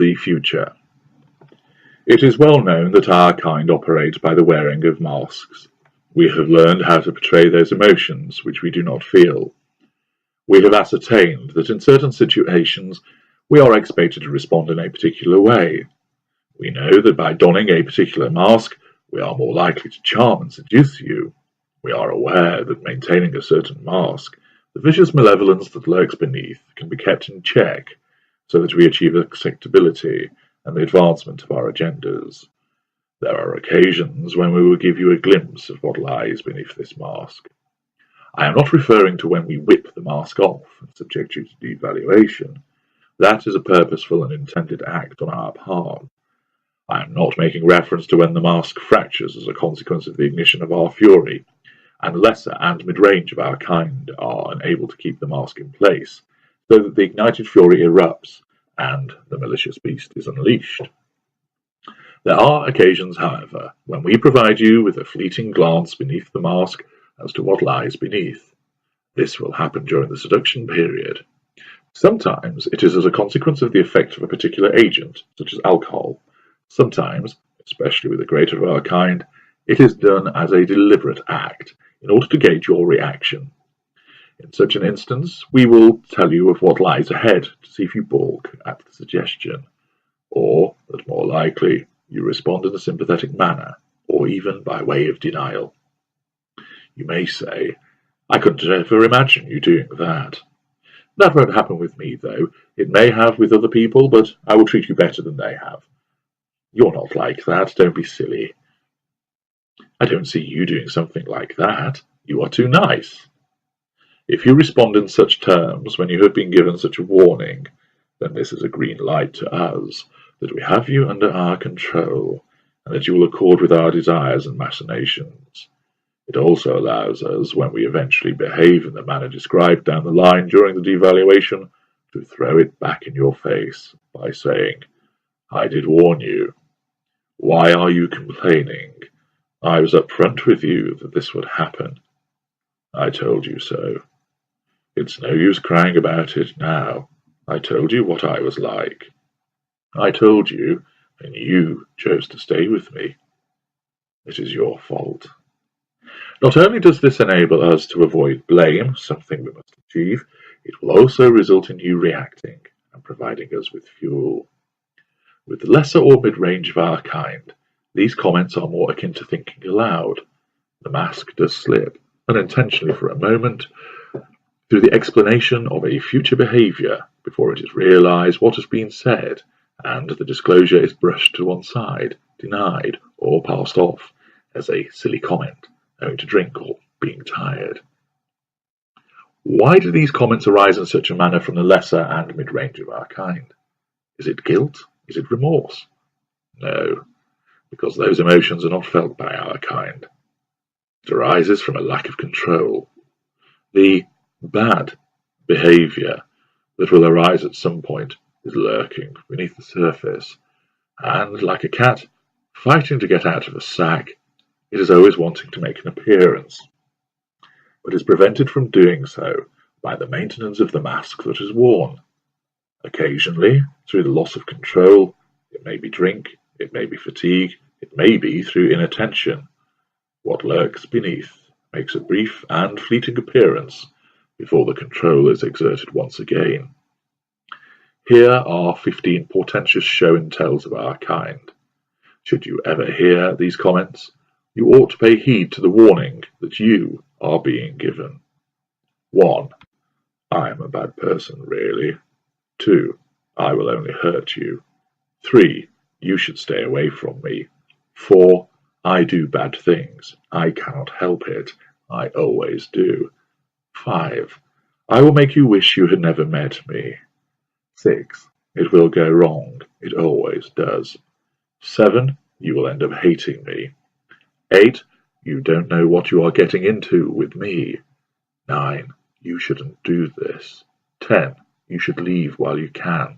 the future. It is well known that our kind operate by the wearing of masks. We have learned how to portray those emotions which we do not feel. We have ascertained that in certain situations we are expected to respond in a particular way. We know that by donning a particular mask we are more likely to charm and seduce you. We are aware that maintaining a certain mask, the vicious malevolence that lurks beneath can be kept in check so that we achieve acceptability and the advancement of our agendas. There are occasions when we will give you a glimpse of what lies beneath this mask. I am not referring to when we whip the mask off and subject you to devaluation. That is a purposeful and intended act on our part. I am not making reference to when the mask fractures as a consequence of the ignition of our fury, and lesser and mid-range of our kind are unable to keep the mask in place, so that the ignited fury erupts and the malicious beast is unleashed. There are occasions, however, when we provide you with a fleeting glance beneath the mask as to what lies beneath. This will happen during the seduction period. Sometimes it is as a consequence of the effect of a particular agent, such as alcohol. Sometimes, especially with the greater of our kind, it is done as a deliberate act in order to gauge your reaction. In such an instance, we will tell you of what lies ahead to see if you balk at the suggestion, or, that more likely, you respond in a sympathetic manner, or even by way of denial. You may say, I couldn't ever imagine you doing that. That won't happen with me, though. It may have with other people, but I will treat you better than they have. You're not like that, don't be silly. I don't see you doing something like that. You are too nice. If you respond in such terms when you have been given such a warning, then this is a green light to us that we have you under our control, and that you will accord with our desires and machinations. It also allows us, when we eventually behave in the manner described down the line during the devaluation, to throw it back in your face by saying, I did warn you. Why are you complaining? I was upfront with you that this would happen. I told you so. It's no use crying about it now. I told you what I was like. I told you, and you chose to stay with me. It is your fault. Not only does this enable us to avoid blame, something we must achieve, it will also result in you reacting and providing us with fuel. With the lesser or mid-range of our kind, these comments are more akin to thinking aloud. The mask does slip, unintentionally for a moment, through the explanation of a future behaviour before it is realised what has been said, and the disclosure is brushed to one side, denied, or passed off as a silly comment, owing to drink or being tired. Why do these comments arise in such a manner from the lesser and mid-range of our kind? Is it guilt? Is it remorse? No, because those emotions are not felt by our kind. It arises from a lack of control. The bad behaviour that will arise at some point is lurking beneath the surface, and, like a cat fighting to get out of a sack, it is always wanting to make an appearance, but is prevented from doing so by the maintenance of the mask that is worn. Occasionally, through the loss of control, it may be drink, it may be fatigue, it may be through inattention. What lurks beneath makes a brief and fleeting appearance before the control is exerted once again. Here are 15 portentous show and tells of our kind. Should you ever hear these comments, you ought to pay heed to the warning that you are being given. 1. I am a bad person, really. 2. I will only hurt you. 3. You should stay away from me. 4. I do bad things. I cannot help it. I always do. 5. I will make you wish you had never met me. 6. It will go wrong. It always does. 7. You will end up hating me. 8. You don't know what you are getting into with me. 9. You shouldn't do this. 10. You should leave while you can.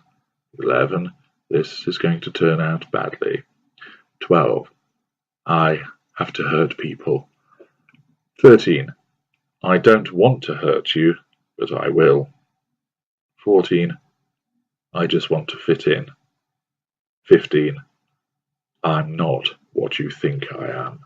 11. This is going to turn out badly. 12. I have to hurt people. 13. I don't want to hurt you, but I will. 14. I just want to fit in. 15. I'm not what you think I am.